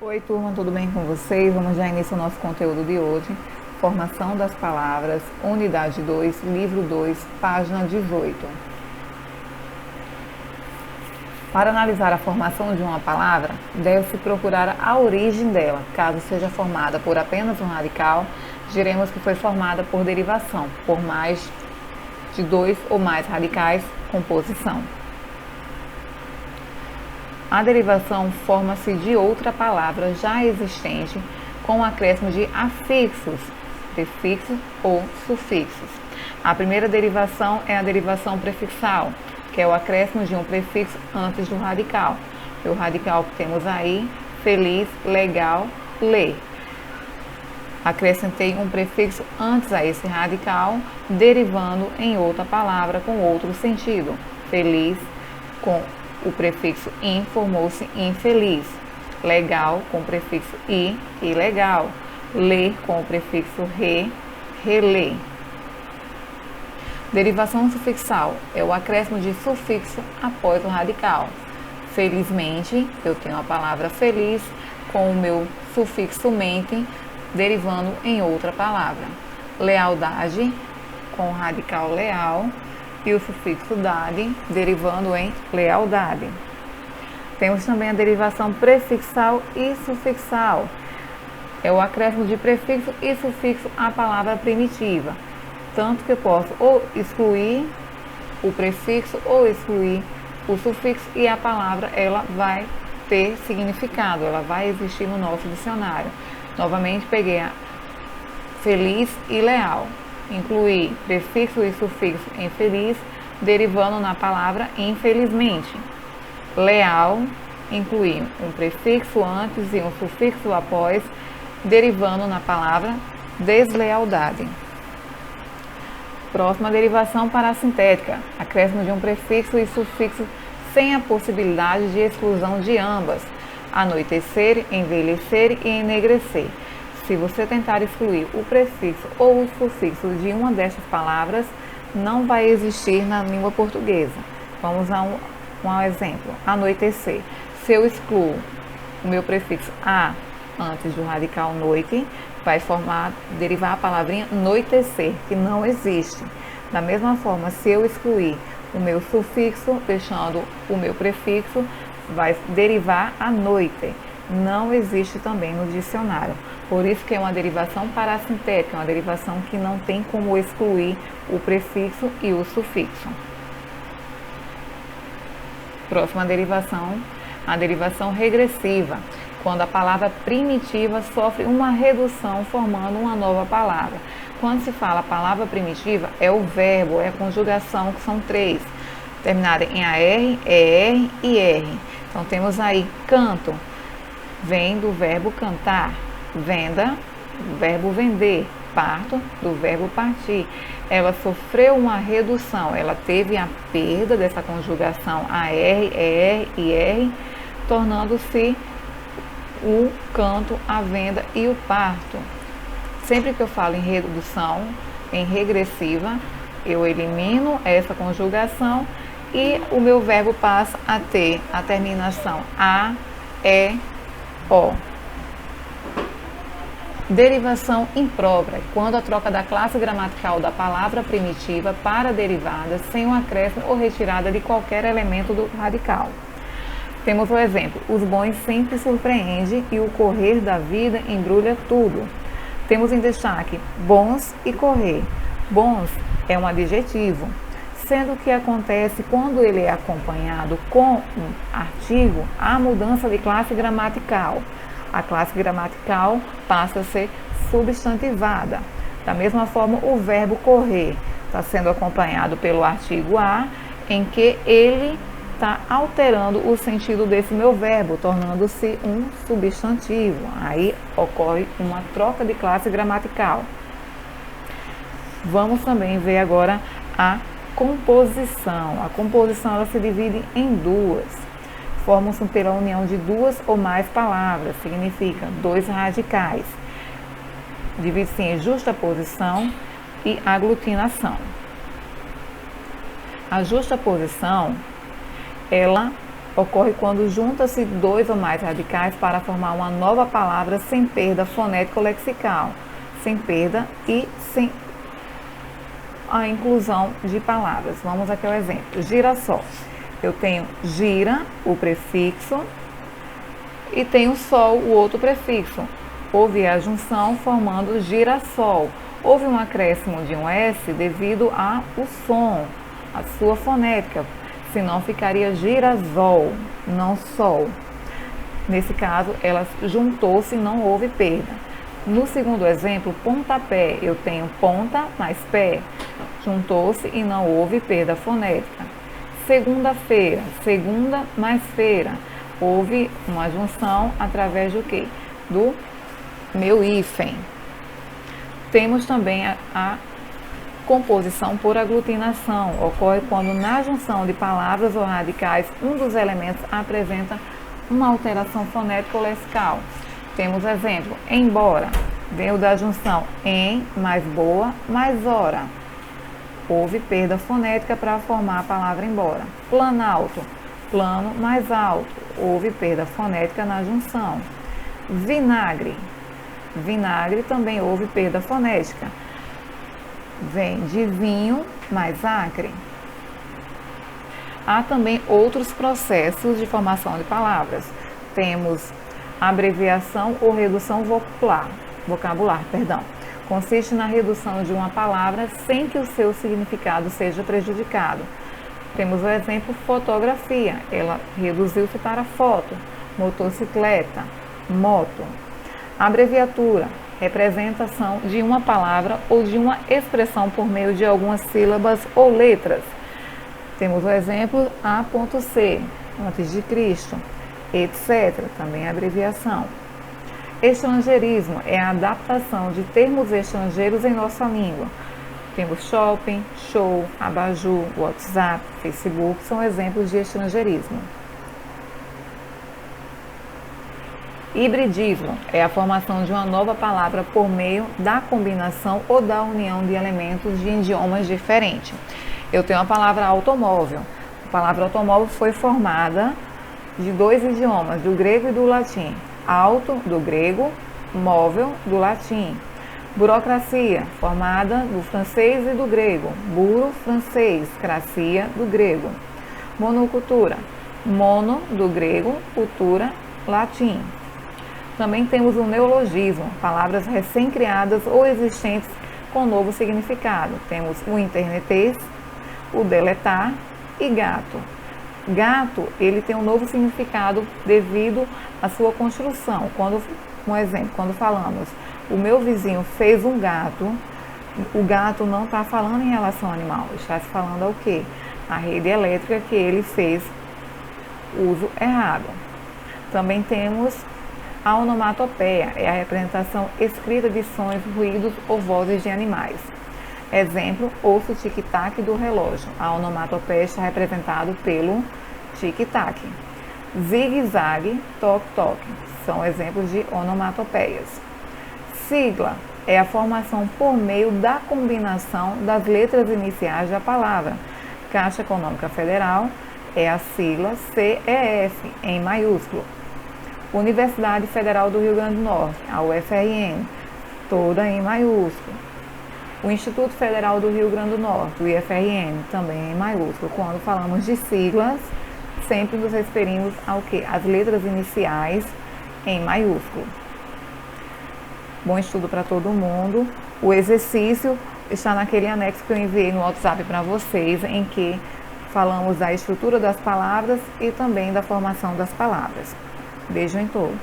Oi, turma, tudo bem com vocês? Vamos dar início ao nosso conteúdo de hoje. Formação das palavras, unidade 2, livro 2, página 18. Para analisar a formação de uma palavra, deve-se procurar a origem dela. Caso seja formada por apenas um radical, diremos que foi formada por derivação, por mais de dois ou mais radicais, composição. A derivação forma-se de outra palavra já existente com o acréscimo de afixos, prefixos ou sufixos. A primeira derivação é a derivação prefixal, que é o acréscimo de um prefixo antes do radical. O radical que temos aí, feliz, legal, lê. Acrescentei um prefixo antes a esse radical, derivando em outra palavra com outro sentido. Feliz, com o prefixo in, formou-se infeliz. Legal, com o prefixo i, ilegal. Ler, com o prefixo re, relê. Derivação sufixal é o acréscimo de sufixo após o radical. Felizmente, eu tenho a palavra feliz com o meu sufixo mente, derivando em outra palavra. Lealdade, com o radical leal, e o sufixo dade, derivando em lealdade. Temos também a derivação prefixal e sufixal. É o acréscimo de prefixo e sufixo à palavra primitiva. Tanto que eu posso ou excluir o prefixo ou excluir o sufixo e a palavra ela vai ter significado, ela vai existir no nosso dicionário. Novamente peguei a feliz e leal. Incluir prefixo e sufixo em feliz, derivando na palavra infelizmente. Leal, incluir um prefixo antes e um sufixo após, derivando na palavra deslealdade. Próxima derivação parassintética, acréscimo de um prefixo e sufixo sem a possibilidade de exclusão de ambas. Anoitecer, envelhecer e enegrecer. Se você tentar excluir o prefixo ou o sufixo de uma destas palavras, não vai existir na língua portuguesa. Vamos a um exemplo. Anoitecer. Se eu excluo o meu prefixo a antes do radical noite, vai derivar a palavrinha noitecer, que não existe. Da mesma forma, se eu excluir o meu sufixo, deixando o meu prefixo, vai derivar a noite. Não existe também no dicionário. Por isso que é uma derivação parassintética, uma derivação que não tem como excluir o prefixo e o sufixo. Próxima derivação, a derivação regressiva, quando a palavra primitiva sofre uma redução formando uma nova palavra. Quando se fala palavra primitiva, é o verbo, é a conjugação, que são três, terminada em AR, ER e R. Então temos aí canto, vem do verbo cantar. Venda, do verbo vender. Parto, do verbo partir. Ela sofreu uma redução, ela teve a perda dessa conjugação AR, ER e R, tornando-se o canto, a venda e o parto. Sempre que eu falo em redução, em regressiva, eu elimino essa conjugação e o meu verbo passa a ter a terminação A, E, O. Derivação imprópria, quando a troca da classe gramatical da palavra primitiva para derivada sem um acréscimo ou retirada de qualquer elemento do radical. Temos o exemplo, os bons sempre surpreendem e o correr da vida embrulha tudo. Temos em destaque bons e correr. Bons é um adjetivo, sendo que acontece quando ele é acompanhado com um artigo, a mudança de classe gramatical. A classe gramatical passa a ser substantivada. Da mesma forma, o verbo correr está sendo acompanhado pelo artigo a, em que ele está alterando o sentido desse meu verbo, tornando-se um substantivo. Aí ocorre uma troca de classe gramatical. Vamos também ver agora a composição. A composição ela se divide em duas. Formam-se pela união de duas ou mais palavras, significa dois radicais. Divide-se em justaposição e aglutinação. A justaposição, ela Ocorre quando juntam-se dois ou mais radicais para formar uma nova palavra sem perda fonético-lexical, sem perda e sem a inclusão de palavras. Vamos aqui ao exemplo. Girassol. Eu tenho gira, o prefixo, e tenho sol, o outro prefixo. Houve a junção formando girassol. Houve um acréscimo de um S devido ao som, a sua fonética. Senão ficaria girasol, não sol. Nesse caso, ela juntou-se e não houve perda. No segundo exemplo, pontapé, eu tenho ponta mais pé. Juntou-se e não houve perda fonética. Segunda-feira, segunda mais feira. Houve uma junção através do quê? Do meu hífen. Temos também a composição por aglutinação. Ocorre quando na junção de palavras ou radicais, um dos elementos apresenta uma alteração fonético-lexical. Temos exemplo, embora, veio da junção em mais boa mais hora. Houve perda fonética para formar a palavra embora. Planalto, plano mais alto. Houve perda fonética na junção. Vinagre, vinagre também houve perda fonética. Vem de vinho mais acre. Há também outros processos de formação de palavras. Temos abreviação ou redução vocabular. Consiste na redução de uma palavra sem que o seu significado seja prejudicado. Temos o exemplo fotografia. Ela reduziu-se para foto. Motocicleta, moto. Abreviatura. Representação de uma palavra ou de uma expressão por meio de algumas sílabas ou letras. Temos o exemplo A.C, antes de Cristo, etc. Também é abreviação. Estrangeirismo é a adaptação de termos estrangeiros em nossa língua. Temos shopping, show, abajur, WhatsApp, Facebook, são exemplos de estrangeirismo. Hibridismo é a formação de uma nova palavra por meio da combinação ou da união de elementos de idiomas diferentes. Eu tenho a palavra automóvel. A palavra automóvel foi formada de dois idiomas, do grego e do latim. Auto, do grego, móvel, do latim. Burocracia, formada do francês e do grego. Buro, francês, cracia, do grego. Monocultura, mono, do grego, cultura, latim. Também temos o neologismo, palavras recém-criadas ou existentes com novo significado. Temos o internetês, o deletar e gato. Gato, ele tem um novo significado devido à sua construção. Um exemplo, quando falamos, o meu vizinho fez um gato, o gato não está falando em relação ao animal, está se falando ao quê? A rede elétrica que ele fez uso errado. Também temos a onomatopeia, é a representação escrita de sons, ruídos ou vozes de animais. Exemplo, ouço o tic-tac do relógio. A onomatopeia está representado pelo tic-tac. Zigue-zague, toque-toque. São exemplos de onomatopeias. Sigla é a formação por meio da combinação das letras iniciais da palavra. Caixa Econômica Federal é a sigla CEF, em maiúsculo. Universidade Federal do Rio Grande do Norte, a UFRN, toda em maiúsculo. O Instituto Federal do Rio Grande do Norte, o IFRN, também em maiúsculo. Quando falamos de siglas, sempre nos referimos ao quê? As letras iniciais em maiúsculo. Bom estudo para todo mundo. O exercício está naquele anexo que eu enviei no WhatsApp para vocês, em que falamos da estrutura das palavras e também da formação das palavras. Beijo em todos.